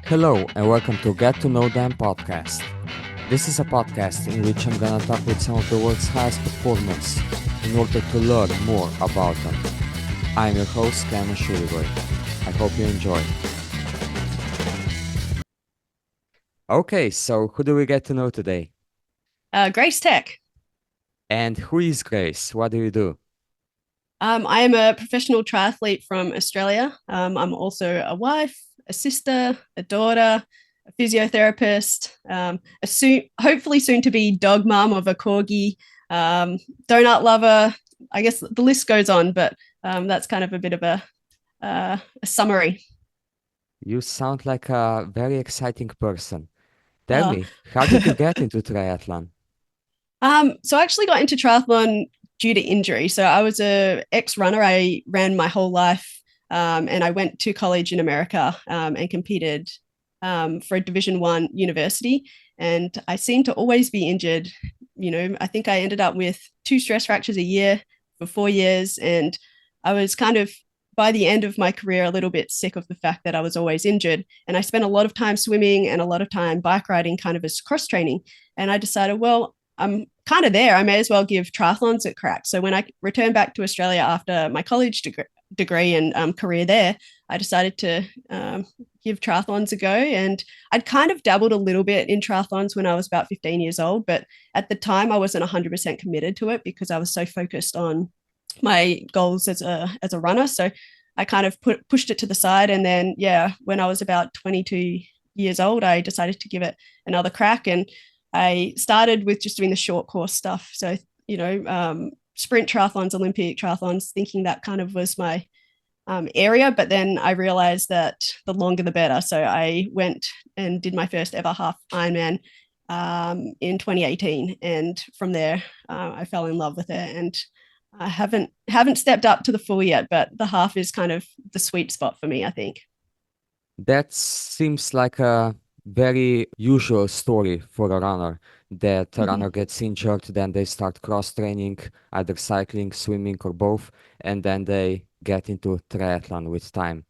Hello and welcome to Get to Know Them podcast. This is a podcast in which I'm gonna talk with some of the world's highest performers in order to learn more about them. I'm your host, Cameron Shuligoy. I hope you enjoy. Okay, so who do we get to know today? Grace Thek. And who is Grace? What do you do? I am a professional triathlete from Australia. I'm also a wife, a sister, a daughter, a physiotherapist, hopefully soon to be dog mom of a corgi, donut lover. I guess the list goes on, but that's kind of a bit of a summary. You sound like a very exciting person. Tell Uh, me, how did you get into triathlon? so I actually got into triathlon due to injury. So I was a ex-runner. I ran my whole life, and I went to college in America and competed for a Division 1 university. And I seemed to always be injured. I think I ended up with 2 stress fractures a year for 4 years, and I was kind of by the end of my career a little bit sick of the fact that I was always injured. And I spent a lot of time swimming and a lot of time bike riding, kind of as cross training. And I decided, well, I'm kind of there. I may as well give triathlons a crack. So when I returned back to Australia after my college degree and career there, I decided to give triathlons a go. And I'd kind of dabbled a little bit in triathlons when I was about 15 years old, but at the time I wasn't 100% committed to it because I was so focused on my goals as a runner. So I kind of pushed it to the side. And then, yeah, when I was about 22 years old, I decided to give it another crack. And I started with just doing the short course stuff. So, sprint triathlons, Olympic triathlons, thinking that kind of was my area. But then I realized that the longer the better. So I went and did my first ever half Ironman in 2018. And from there, I fell in love with it. And I haven't stepped up to the full yet, but the half is kind of the sweet spot for me, I think. That seems like a very usual story for a runner, that a runner Mhm. gets injured, then they start cross training, either cycling, swimming, or both, and then they get into triathlon with time.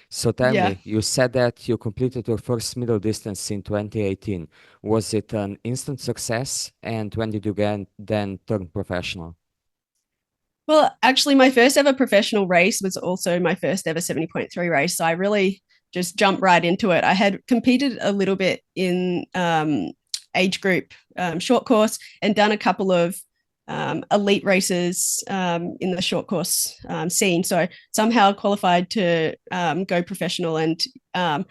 So tell Yeah. me, you said that you completed your first middle distance in 2018. Was it an instant success? And when did you then turn professional? Well, actually, my first ever professional race was also my first ever 70.3 race. So I really just jumped right into it. I had competed a little bit in age group short course and done a couple of elite races in the short course scene. So somehow qualified to go professional. And um,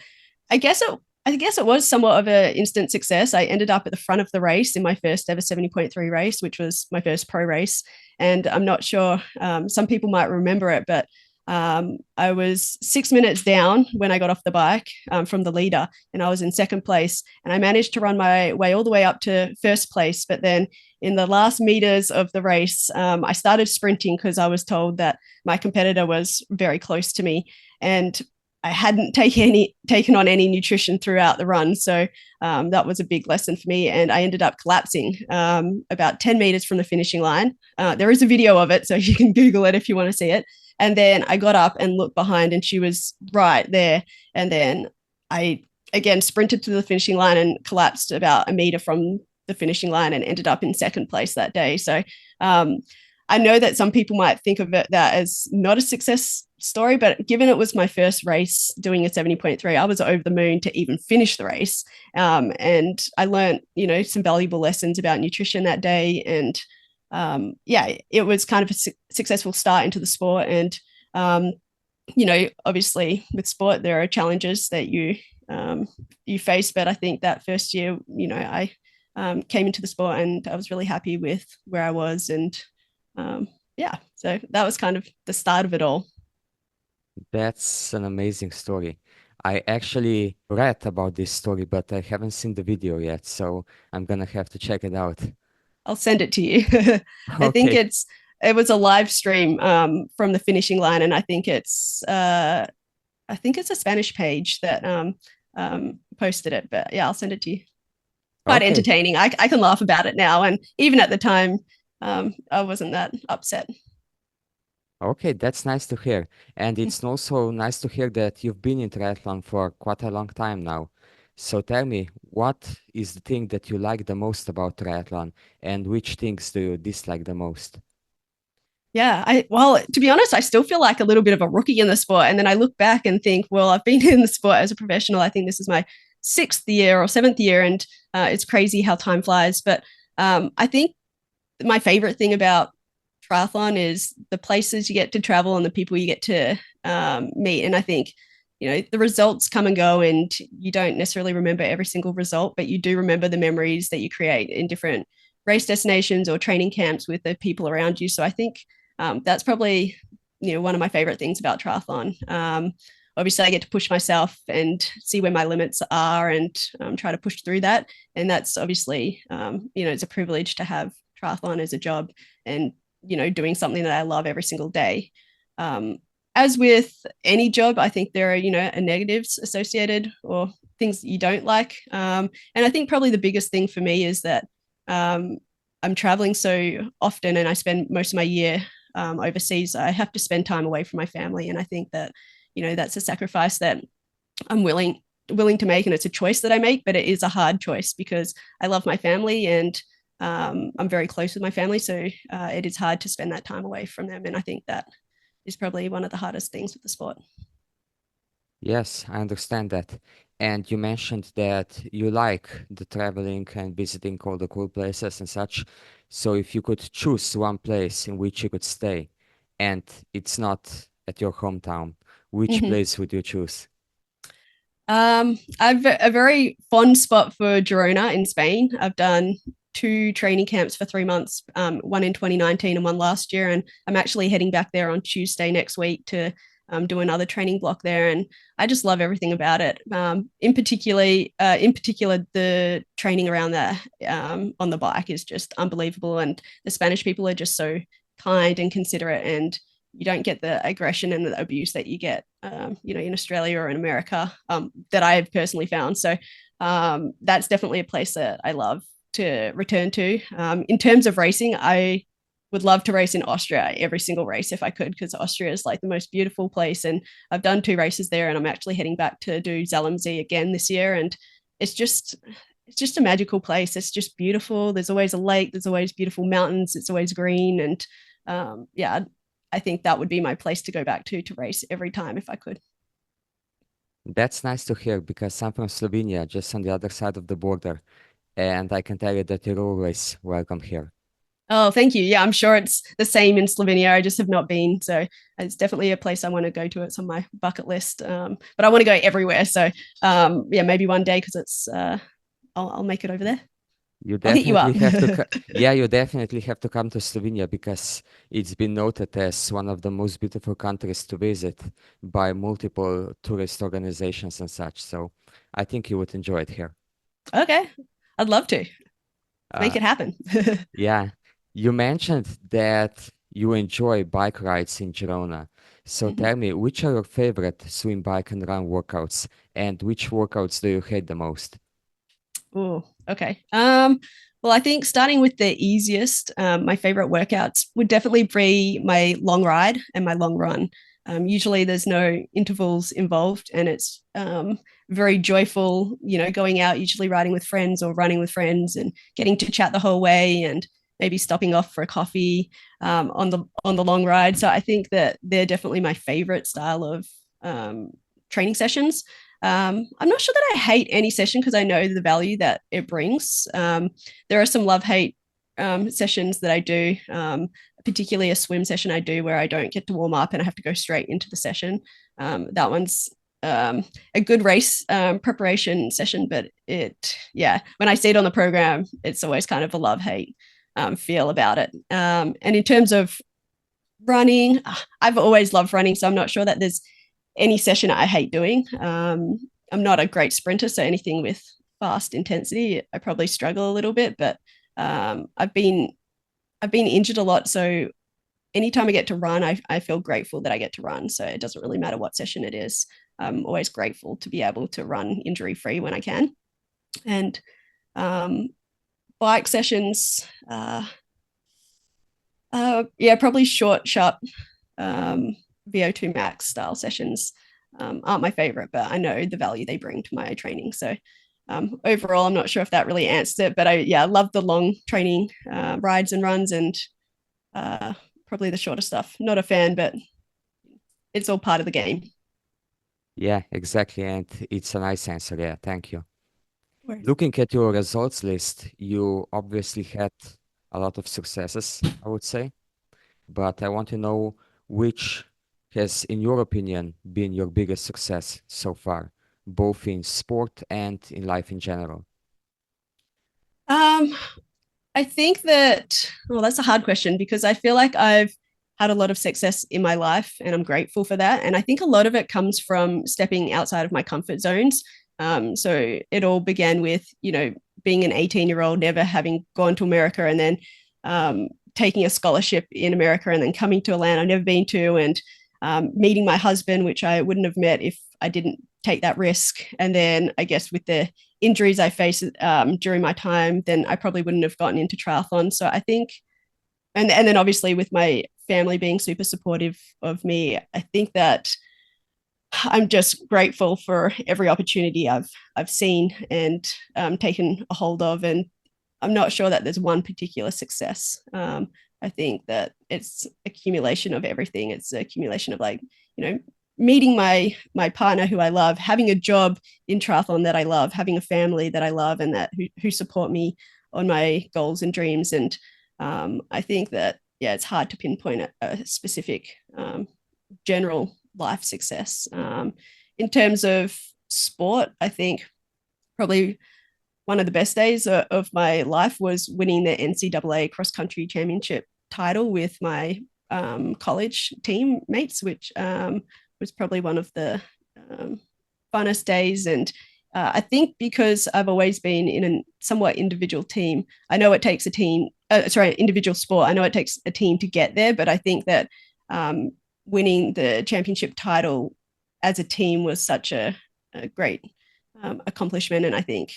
I guess it I guess it was somewhat of an instant success. I ended up at the front of the race in my first ever 70.3 race, which was my first pro race. And I'm not sure, some people might remember it, but I was 6 minutes down when I got off the bike from the leader, and I was in second place. And I managed to run my way all the way up to first place. But then in the last meters of the race, I started sprinting because I was told that my competitor was very close to me. And I hadn't taken on any nutrition throughout the run, so that was a big lesson for me. And I ended up collapsing about 10 meters from the finishing line. There is a video of it, so you can Google it if you want to see it. And then I got up and looked behind, and she was right there. And then I again sprinted to the finishing line and collapsed about a meter from the finishing line and ended up in second place that day. So um, I know that some people might think of it that as not a success story, but given it was my first race doing a 70.3, I was over the moon to even finish the race. And I learned, some valuable lessons about nutrition that day. And yeah, it was kind of a successful start into the sport. And, obviously with sport, there are challenges that you face. But I think that first year, I came into the sport and I was really happy with where I was. And yeah, so that was kind of the start of it all. That's an amazing story. I actually read about this story, but I haven't seen the video yet, so I'm gonna have to check it out. I'll send it to you. I think Okay. it was a live stream from the finishing line, and I think it's a Spanish page that posted it. But yeah, I'll send it to you. Quite Okay. entertaining. I can laugh about it now, and even at the time, I wasn't that upset. Okay, that's nice to hear. And it's also nice to hear that you've been in triathlon for quite a long time now. So tell me, what is the thing that you like the most about triathlon, and which things do you dislike the most? Yeah, well, to be honest, I still feel like a little bit of a rookie in the sport. And then I look back and think, well, I've been in the sport as a professional. I think this is my sixth year or seventh year, and it's crazy how time flies. But I think my favorite thing about triathlon is the places you get to travel and the people you get to meet. And I think, the results come and go, and you don't necessarily remember every single result, but you do remember the memories that you create in different race destinations or training camps with the people around you. So I think that's probably, one of my favorite things about triathlon. Obviously, I get to push myself and see where my limits are and try to push through that. And that's obviously, it's a privilege to have triathlon as a job and, doing something that I love every single day. As with any job, I think there are, negatives associated or things you don't like. And I think probably the biggest thing for me is that I'm traveling so often and I spend most of my year overseas. I have to spend time away from my family. And I think that, that's a sacrifice that I'm willing to make, and it's a choice that I make, but it is a hard choice because I love my family and I'm very close with my family. So it is hard to spend that time away from them. And I think that is probably one of the hardest things with the sport. Yes, I understand that. And you mentioned that you like the traveling and visiting all the cool places and such. So if you could choose one place in which you could stay and it's not at your hometown, which Mm-hmm. place would you choose? I've a very fond spot for Girona in Spain. I've done two training camps for 3 months, one in 2019 and one last year. And I'm actually heading back there on Tuesday next week to do another training block there. And I just love everything about it. In particular, the training around there on the bike is just unbelievable. And the Spanish people are just so kind and considerate, and you don't get the aggression and the abuse that you get, in Australia or in America, that I have personally found. So that's definitely a place that I love to return to. In terms of racing, I would love to race in Austria every single race if I could, because Austria is like the most beautiful place. And I've done two races there, and I'm actually heading back to do Zalmsee again this year. And it's just it's just a magical place. It's just beautiful. There's always a lake. There's always beautiful mountains. It's always green. And yeah, I think that would be my place to go back to race every time if I could. That's nice to hear because I'm from Slovenia, just on the other side of the border, and I can tell you that you're always welcome here. Oh, thank you. Yeah, I'm sure it's the same in Slovenia. I just have not been. So it's definitely a place I want to go to. It's on my bucket list. But I want to go everywhere. So yeah, maybe one day, because I'll make it over there. You I'll hit you definitely up. have to, yeah, you definitely have to come to Slovenia because it's been noted as one of the most beautiful countries to visit by multiple tourist organizations and such. So I think you would enjoy it here. Okay. I'd love to Uh, make it happen. yeah, you mentioned that you enjoy bike rides in Girona. So tell me, which are your favorite swim, bike, and run workouts, and which workouts do you hate the most? Oh, okay. Well, I think starting with the easiest, my favorite workouts would definitely be my long ride and my long run. Usually there's no intervals involved, and it's very joyful, going out, usually riding with friends or running with friends and getting to chat the whole way and maybe stopping off for a coffee on the long ride. So I think that they're definitely my favorite style of training sessions. I'm not sure that I hate any session because I know the value that it brings. There are some love hate sessions that I do, particularly a swim session I do where I don't get to warm up and I have to go straight into the session. That one's a good race preparation session, but yeah, when I see it on the program, it's always kind of a love hate feel about it. And in terms of running, I've always loved running, so I'm not sure that there's any session I hate doing. I'm not a great sprinter, so anything with fast intensity, I probably struggle a little bit. But I've been injured a lot, so anytime I get to run, I feel grateful that I get to run. So it doesn't really matter what session it is. I'm always grateful to be able to run injury free when I can. And um, bike sessions, yeah, probably short, sharp VO2 max style sessions aren't my favorite, but I know the value they bring to my training. So overall, I'm not sure if that really answers it, but I love the long training rides and runs, and probably the shorter stuff. Not a fan, but it's all part of the game. Yeah, exactly. And it's a nice answer. Yeah, thank you. Worries. Looking at your results list, you obviously had a lot of successes, I would say. But I want to know which has, in your opinion, been your biggest success so far, both in sport and in life in general. Um, I think that, well, that's a hard question because I feel like I've had a lot of success in my life and I'm grateful for that. And I think a lot of it comes from stepping outside of my comfort zones. So it all began with, being an 18-year-old, never having gone to America, and then taking a scholarship in America, and then coming to a land I've never been to, and meeting my husband, which I wouldn't have met if I didn't take that risk. And then I guess with the injuries I faced during my time, then I probably wouldn't have gotten into triathlon. So I think, and then obviously with my family being super supportive of me, I think that I'm just grateful for every opportunity I've seen and taken a hold of. And I'm not sure that there's one particular success. I think that it's accumulation of everything. It's an accumulation of, like, meeting my partner who I love, having a job in triathlon that I love, having a family that I love, and that who support me on my goals and dreams. And I think that, yeah, it's hard to pinpoint a specific general life success. In terms of sport, I think probably one of the best days of my life was winning the NCAA cross country championship title with my college teammates, which was probably one of the funnest days. And I think because I've always been in a somewhat individual team, I know it takes a team, individual sport. I know it takes a team to get there, but I think that winning the championship title as a team was such a great accomplishment. And I think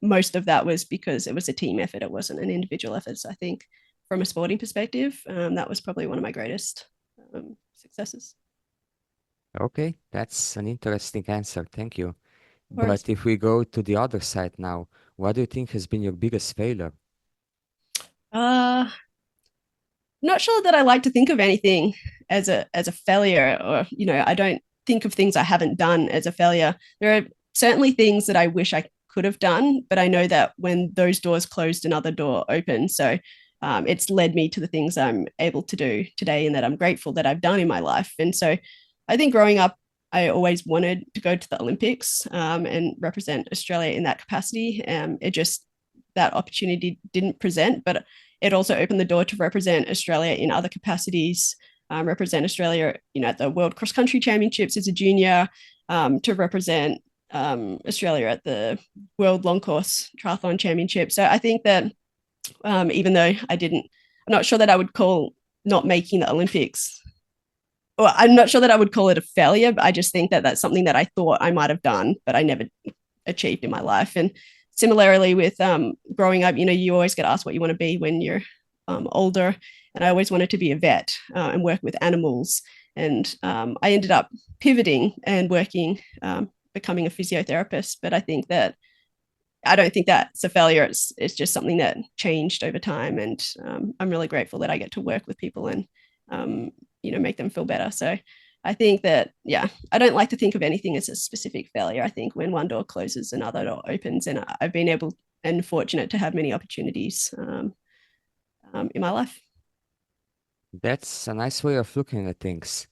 most of that was because it was a team effort. It wasn't an individual effort. So I think from a sporting perspective, that was probably one of my greatest successes. Okay, that's an interesting answer. Thank you. Whereas, But if we go to the other side now, what do you think has been your biggest failure? not sure that I like to think of anything as a failure, or I don't think of things I haven't done as a failure. There are certainly things that I wish I could have done, but I know that when those doors closed, another door opened. So it's led me to the things I'm able to do today, and that I'm grateful that I've done in my life. And so I think growing up, I always wanted to go to the Olympics and represent Australia in that capacity. It just, that opportunity didn't present, but it also opened the door to represent Australia in other capacities, represent Australia, at the World Cross Country Championships as a junior, to represent Australia at the World Long Course Triathlon Championship. So I think that even though I'm not sure that I would call not making the Olympics, well, I'm not sure that I would call it a failure, but I just think that that's something that I thought I might have done, but I never achieved in my life. And similarly with growing up, you always get asked what you want to be when you're older. And I always wanted to be a vet and work with animals. And I ended up pivoting and becoming a physiotherapist. But I don't think that's a failure. It's just something that changed over time. And I'm really grateful that I get to work with people and, make them feel better. So I think that, yeah, I don't like to think of anything as a specific failure. I think when one door closes, another door opens, and I've been able and fortunate to have many opportunities in my life. That's a nice way of looking at things.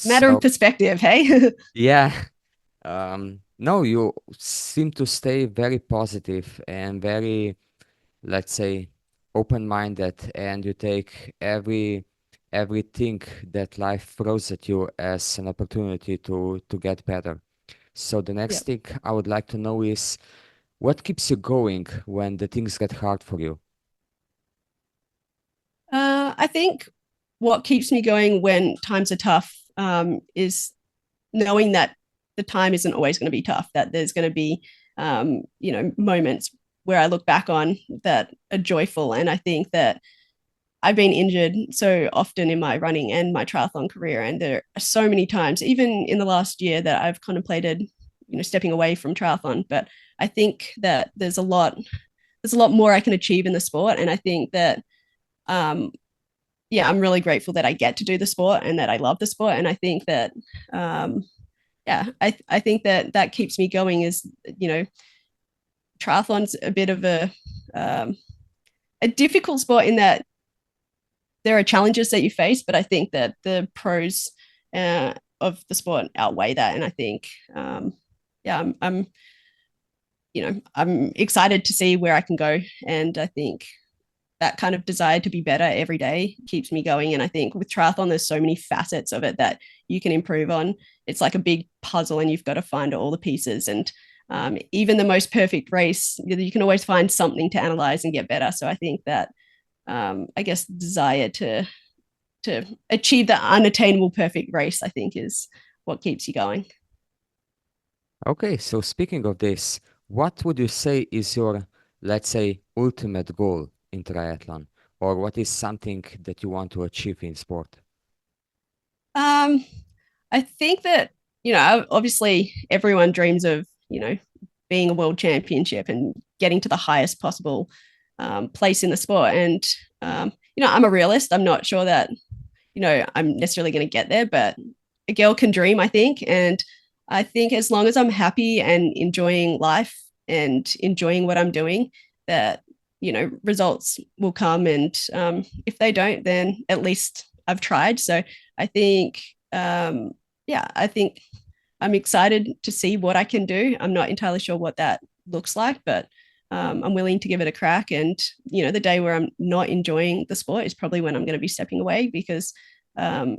Matter of So, perspective, hey? yeah, no, you seem to stay very positive and very, let's say, open-minded, and you take everything that life throws at you as an opportunity to get better. So the Yeah. next thing I would like to know is what keeps you going when the things get hard for you? I think what keeps me going when times are tough is knowing that the time isn't always going to be tough, that there's going to be, moments where I look back on that are joyful. And I think that I've been injured so often in my running and my triathlon career, and there are so many times, even in the last year, that I've contemplated, stepping away from triathlon. But I think that there's a lot more I can achieve in the sport, and I think that yeah, I'm really grateful that I get to do the sport and that I love the sport, and I think that yeah, I think that that keeps me going. Is triathlon's a bit of a difficult sport in that there are challenges that you face, but I think that the pros of the sport outweigh that, and I think yeah, I'm excited to see where I can go, and I think that kind of desire to be better every day keeps me going. And I think with triathlon, there's so many facets of it that you can improve on. It's like a big puzzle, and you've got to find all the pieces. And even the most perfect race, you can always find something to analyze and get better. So I think that I guess desire to achieve the unattainable perfect race, I think, is what keeps you going. Okay, so speaking of this, what would you say is your, let's say, ultimate goal in triathlon, or what is something that you want to achieve in sport? Um, I think that obviously everyone dreams of being a world championship and getting to the highest possible place in the sport. And I'm a realist. I'm not sure that I'm necessarily going to get there, but a girl can dream, I think. And I think as long as I'm happy and enjoying life and enjoying what I'm doing, that results will come. And if they don't, then at least I've tried. So I think yeah, I think I'm excited to see what I can do. I'm not entirely sure what that looks like, but I'm willing to give it a crack. And the day where I'm not enjoying the sport is probably when I'm going to be stepping away, because I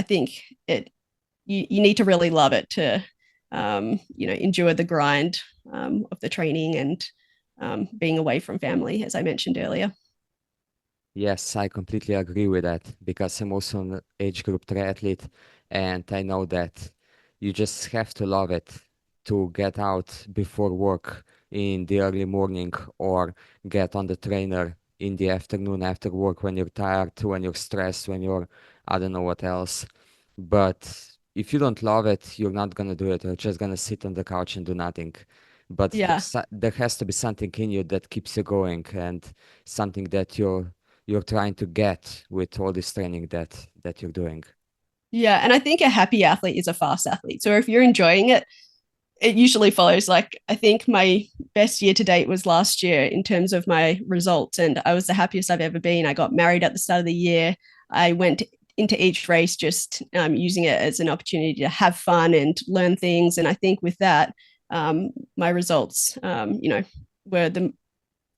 think you need to really love it to endure the grind of the training and being away from family, as I mentioned earlier. Yes, I completely agree with that because I'm also an age group triathlete, and I know that you just have to love it to get out before work in the early morning or get on the trainer in the afternoon after work when you're tired, when you're stressed, when you're I don't know what else. But if you don't love it, you're not gonna do it. You're just gonna sit on the couch and do nothing. But Yeah. there has to be something in you that keeps you going and something that you're trying to get with all this training that you're doing. Yeah. And I think a happy athlete is a fast athlete. So if you're enjoying it, it usually follows. Like, I think my best year to date was last year in terms of my results, and I was the happiest I've ever been. I got married at the start of the year. I went into each race just using it as an opportunity to have fun and learn things. And I think with that, my results, were the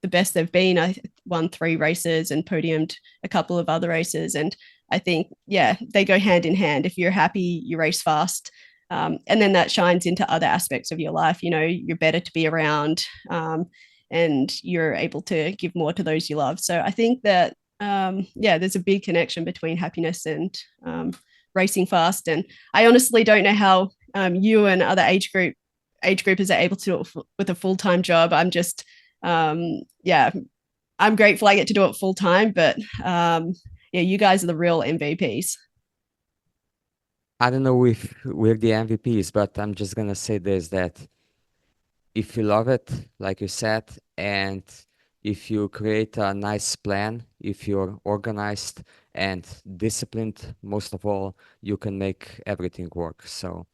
best they've been. I won 3 races and podiumed a couple of other races. And I think, yeah, they go hand in hand. If you're happy, you race fast. And then that shines into other aspects of your life. You're better to be around, and you're able to give more to those you love. So I think that, yeah, there's a big connection between happiness and racing fast. And I honestly don't know how you and other age groupers are able to do it with a full-time job. I'm just, yeah, I'm grateful I get to do it full time, but yeah, you guys are the real MVPs. I don't know if we're the MVPs, but I'm just gonna say this, that if you love it, like you said, and if you create a nice plan, if you're organized and disciplined, most of all, you can make everything work. So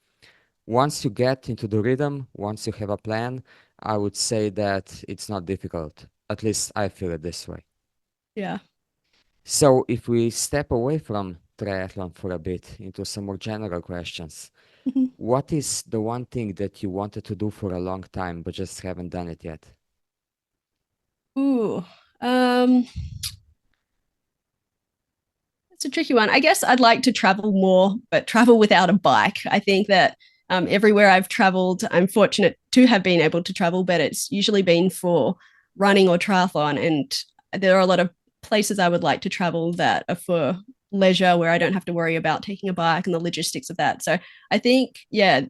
once you get into the rhythm, once you have a plan, I would say that it's not difficult. At least I feel it this way. Yeah. So if we step away from triathlon for a bit into some more general questions, what is the one thing that you wanted to do for a long time but just haven't done it yet? Ooh, um, it's a tricky one. I guess I'd like to travel more, but travel without a bike. I think that everywhere I've traveled, I'm fortunate to have been able to travel, but it's usually been for running or triathlon. And there are a lot of places I would like to travel that are for leisure, where I don't have to worry about taking a bike and the logistics of that. So I think, yeah,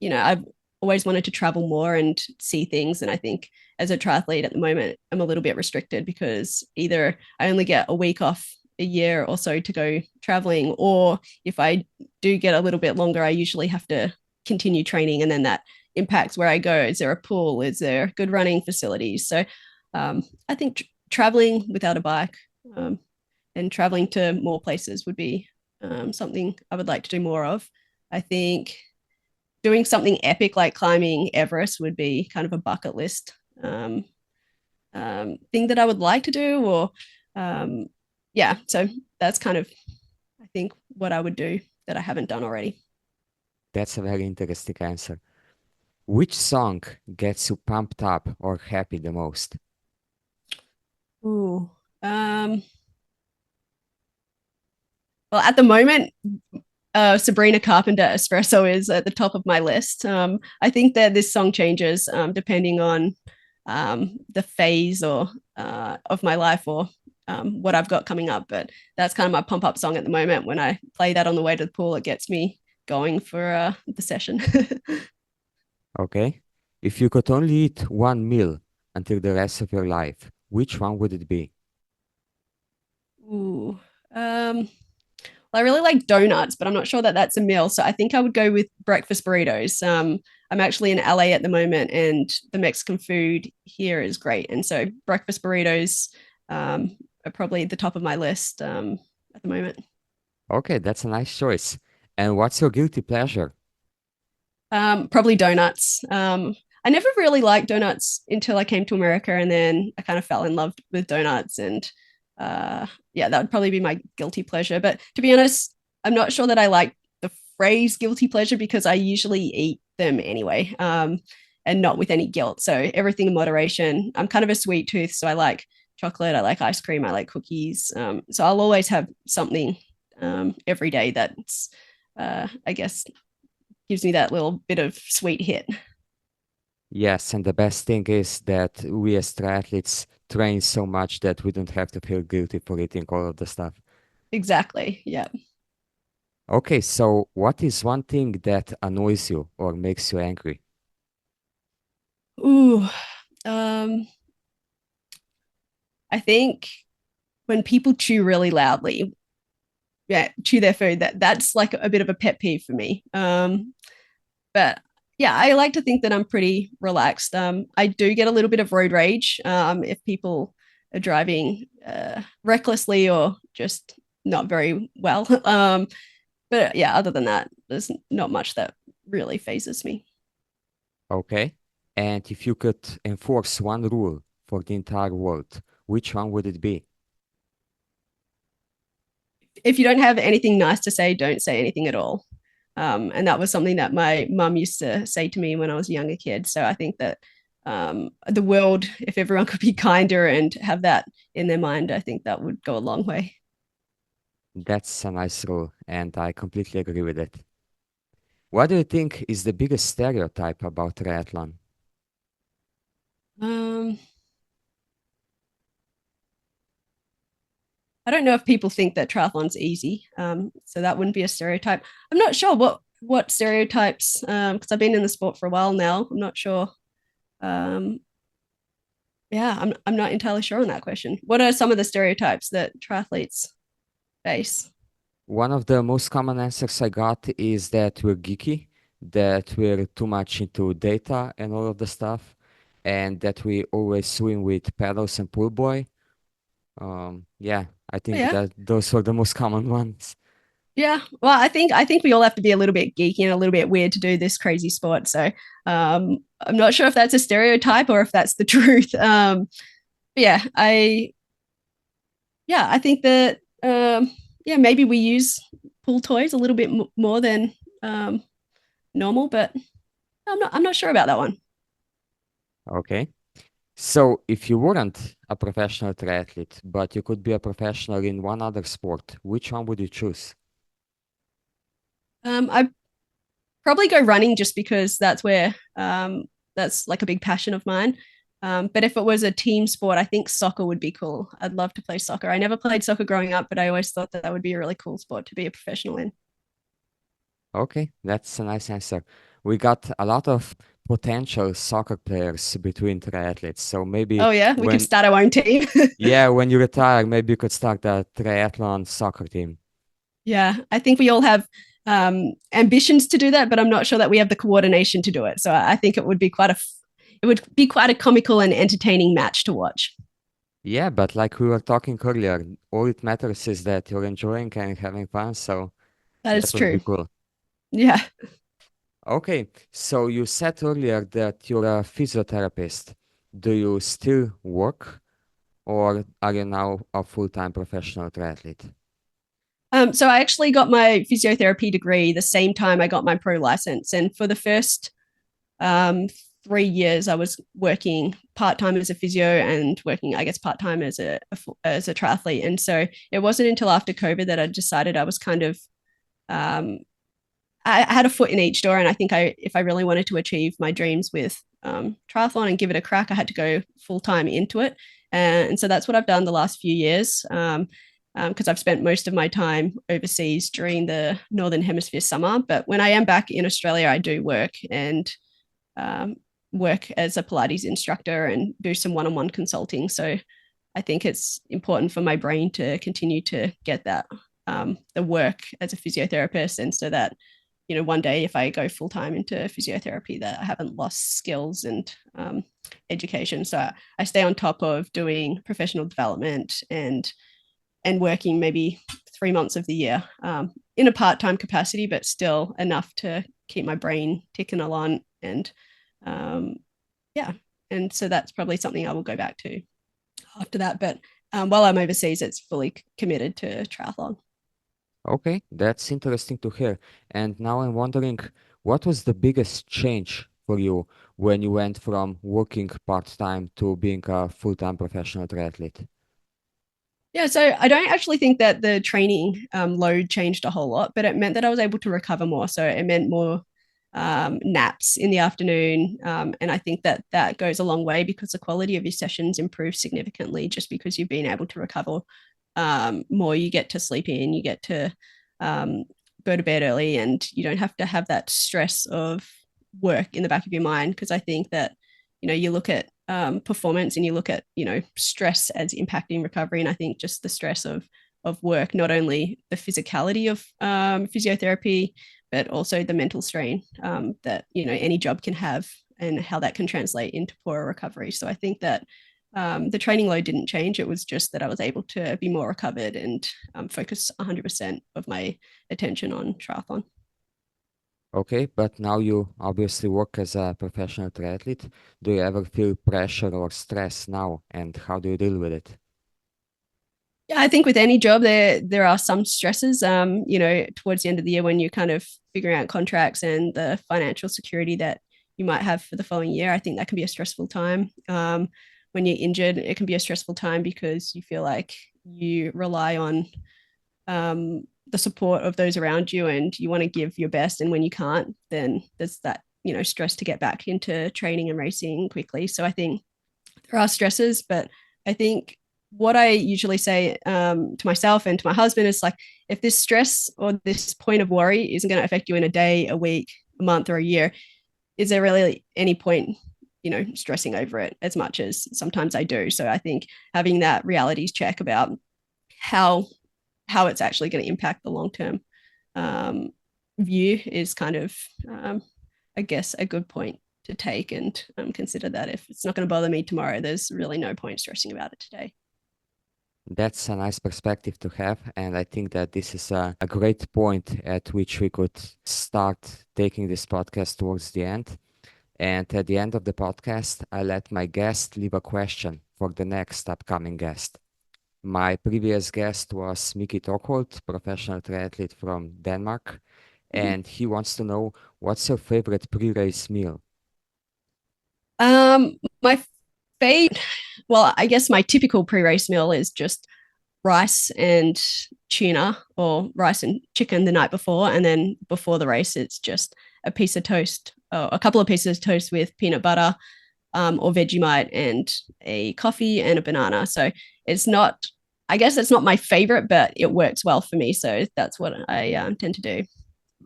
I've always wanted to travel more and see things. And I think as a triathlete at the moment, I'm a little bit restricted because either I only get a week off a year or so to go traveling, or if I do get a little bit longer, I usually have to continue training, and then that impacts where I go. Is there a pool? Is there good running facilities? So I think traveling without a bike and traveling to more places would be something I would like to do more of. I think doing something epic like climbing Everest would be kind of a bucket list thing that I would like to do. Or yeah, so that's kind of, I think, what I would do that I haven't done already. That's a very interesting answer. Which song gets you pumped up or happy the most? Ooh. Well, at the moment, Sabrina Carpenter Espresso is at the top of my list. I think that this song changes depending on the phase or of my life, or what I've got coming up. But that's kind of my pump up song at the moment. When I play that on the way to the pool, it gets me going for the session. Okay. If you could only eat one meal until the rest of your life, which one would it be? Ooh. Well, I really like donuts, but I'm not sure that that's a meal. So I think I would go with breakfast burritos. I'm actually in LA at the moment, and the Mexican food here is great. And so breakfast burritos are probably at the top of my list at the moment. Okay, that's a nice choice. And what's your guilty pleasure? Probably donuts. I never really liked donuts until I came to America, and then I kind of fell in love with donuts. And yeah, that would probably be my guilty pleasure. But to be honest, I'm not sure that I like the phrase guilty pleasure because I usually eat them anyway, and not with any guilt. So everything in moderation. I'm kind of a sweet tooth, so I like chocolate, I like ice cream, I like cookies. So I'll always have something every day that's, I guess, gives me that little bit of sweet hit. Yes, and the best thing is that we as triathletes train so much that we don't have to feel guilty for eating all of the stuff. Exactly. Yeah. Okay, so what is one thing that annoys you or makes you angry? Ooh. Um, I think when people chew really loudly, yeah, chew their food, that's like a bit of a pet peeve for me. But yeah, I like to think that I'm pretty relaxed. I do get a little bit of road rage if people are driving recklessly or just not very well. But yeah, other than that, there's not much that really phases me. Okay. And if you could enforce one rule for the entire world, which one would it be? If you don't have anything nice to say, don't say anything at all. And that was something that my mum used to say to me when I was a younger kid. So I think that the world, if everyone could be kinder and have that in their mind, I think that would go a long way. That's a nice rule, and I completely agree with it. What do you think is the biggest stereotype about triathlon? Um, I don't know if people think that triathlon's easy. So that wouldn't be a stereotype. I'm not sure what stereotypes, because I've been in the sport for a while now. I'm not sure. Um, yeah, I'm not entirely sure on that question. What are some of the stereotypes that triathletes face? One of the most common answers I got is that we're geeky, that we're too much into data and all of the stuff, and that we always swim with paddles and pool boy. Yeah, I Oh, think yeah. that those were the most common ones. Yeah. Well, I think we all have to be a little bit geeky and a little bit weird to do this crazy sport. So I'm not sure if that's a stereotype or if that's the truth. But I think that yeah, maybe we use pool toys a little bit more than normal, but I'm not sure about that one. Okay. So if you weren't a professional triathlete, but you could be a professional in one other sport, which one would you choose? I probably go running just because that's like a big passion of mine. But if it was a team sport, I think soccer would be cool. I'd love to play soccer. I never played soccer growing up, but I always thought that that would be a really cool sport to be a professional in. Okay, that's a nice answer. we got a lot of potential soccer players between triathletes. So maybe Oh yeah, we could when, start our own team. yeah, when you retire, maybe you could start a triathlon soccer team. Yeah, I think we all have ambitions to do that, but I'm not sure that we have the coordination to do it. So I think it would be quite a comical and entertaining match to watch. Yeah, but like we were talking earlier, all it matters is that you're enjoying and having fun. So That that is would be true. cool. Yeah. Okay, so you said earlier that you're a physiotherapist. Do you still work or are you now a full-time professional triathlete? So I actually got my physiotherapy degree the same time I got my pro license, and for the first um, 3 years, I was working part time as a physio and working, I guess, part time as a triathlete. And so it wasn't until after COVID that I decided I was kind of um, I had a foot in each door, and I think if I really wanted to achieve my dreams with triathlon and give it a crack, I had to go full time into it. And so that's what I've done the last few years. Because I've spent most of my time overseas during the Northern Hemisphere summer. But when I am back in Australia, I do work and um, work as a Pilates instructor and do some one-on-one consulting. So I think it's important for my brain to continue to get that the work as a physiotherapist, and so that one day if I go full time into physiotherapy, that I haven't lost skills and education. So I stay on top of doing professional development and working maybe 3 months of the year in a part-time capacity, but still enough to keep my brain ticking along. And yeah, and so that's probably something I will go back to after that. But while I'm overseas, it's fully committed to triathlon. Okay, that's interesting to hear. And now I'm wondering, what was the biggest change for you when you went from working part-time to being a full-time professional triathlete? Yeah, so I don't actually think that the training load changed a whole lot, but it meant that I was able to recover more. So it meant more naps in the afternoon. And I think that that goes a long way because the quality of your sessions improves significantly just because you've been able to recover more. You get to sleep in, you get to um, go to bed early, and you don't have to have that stress of work in the back of your mind. Because I think that, you look at performance and you look at, stress as impacting recovery. And I think just the stress of work, not only the physicality of physiotherapy, but also the mental strain that any job can have, and how that can translate into poorer recovery. So I think that the training load didn't change. It was just that I was able to be more recovered and focus 100% of my attention on triathlon. Okay, but now you obviously work as a professional triathlete. Do you ever feel pressure or stress now, and how do you deal with it? Yeah, I think with any job there are some stresses. Towards the end of the year when you're kind of figuring out contracts and the financial security that you might have for the following year, I think that can be a stressful time. When you're injured, it can be a stressful time because you feel like you rely on the support of those around you, and you want to give your best. And when you can't, then there's that stress to get back into training and racing quickly. So I think there are stresses, but I think what I usually say to myself and to my husband is like, if this stress or this point of worry isn't going to affect you in a day, a week, a month, or a year, is there really any point, stressing over it as much as sometimes I do? So I think having that realities check about how it's actually going to impact the long term um, view is kind of, I guess, a good point to take, and consider that if it's not going to bother me tomorrow, there's really no point stressing about it today. That's a nice perspective to have, and I think that this is a great point at which we could start taking this podcast towards the end. And at the end of the podcast, I let my guest leave a question for the next upcoming guest. My previous guest was Mickey Tokholt, professional triathlete from Denmark, and he wants to know, what's your favorite pre-race meal? My favorite, well, I guess my typical pre-race meal is just rice and tuna, or rice and chicken the night before, and then before the race, it's just a piece of toast, or a couple of pieces of toast with peanut butter, or Vegemite, and a coffee and a banana. So it's not, I guess it's not my favorite, but it works well for me. So that's what I tend to do.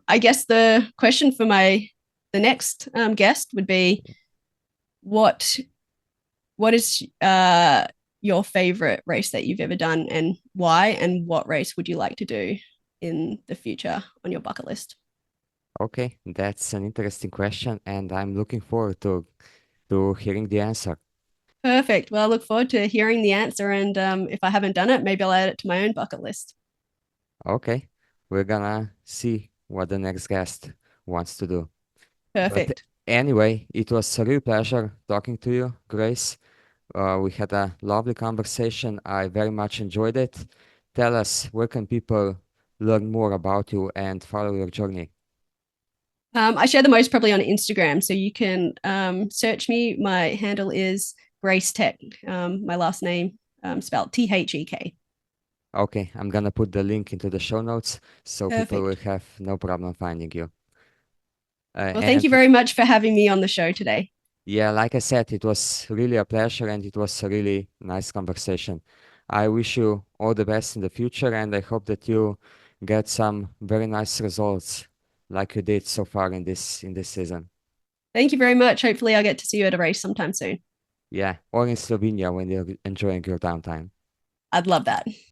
I guess the question for my the next guest would be what is your favorite race that you've ever done and why, and what race would you like to do in the future on your bucket list? Okay, that's an interesting question, and I'm looking forward to hearing the answer. Perfect. Well, I look forward to hearing the answer. And if I haven't done it, maybe I'll add it to my own bucket list. Okay, we're gonna see what the next guest wants to do. But Perfect. anyway, it was a real pleasure talking to you, Grace. We had a lovely conversation. I very much enjoyed it. Tell us, where can people learn more about you and follow your journey? I share the most probably on Instagram. So you can search me. My handle is Grace Thek. My last name spelled Thek. Okay, I'm gonna put the link into the show notes so people will Perfect. have no problem finding you. Well, thank you And very much for having me on the show today. yeah, like I said, it was really a pleasure and it was a really nice conversation. I wish you all the best in the future and I hope that you get some very nice results like you did so far in this season. Thank you very much. Hopefully, I'll get to see you at a race sometime soon. Yeah, or in Slovenia when you're enjoying your downtime. I'd love that.